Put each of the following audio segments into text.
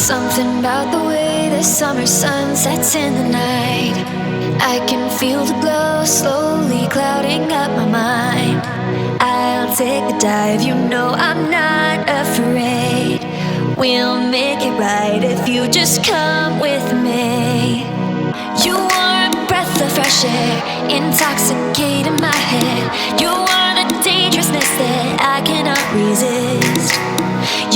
Something about the way the summer sun sets in the night. I can feel the glow slowly clouding up my mind. I'll take the dive, you know I'm not afraid. We'll make it right if you just come with me. You are a breath of fresh air, intoxicating my head. You are the dangerousness that I cannot resist.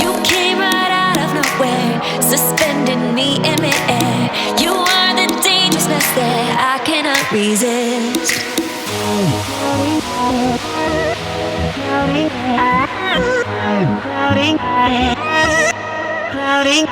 You came right out of nowhere, suspended me in midair. You are the dangerousness that I cannot resist. Clouding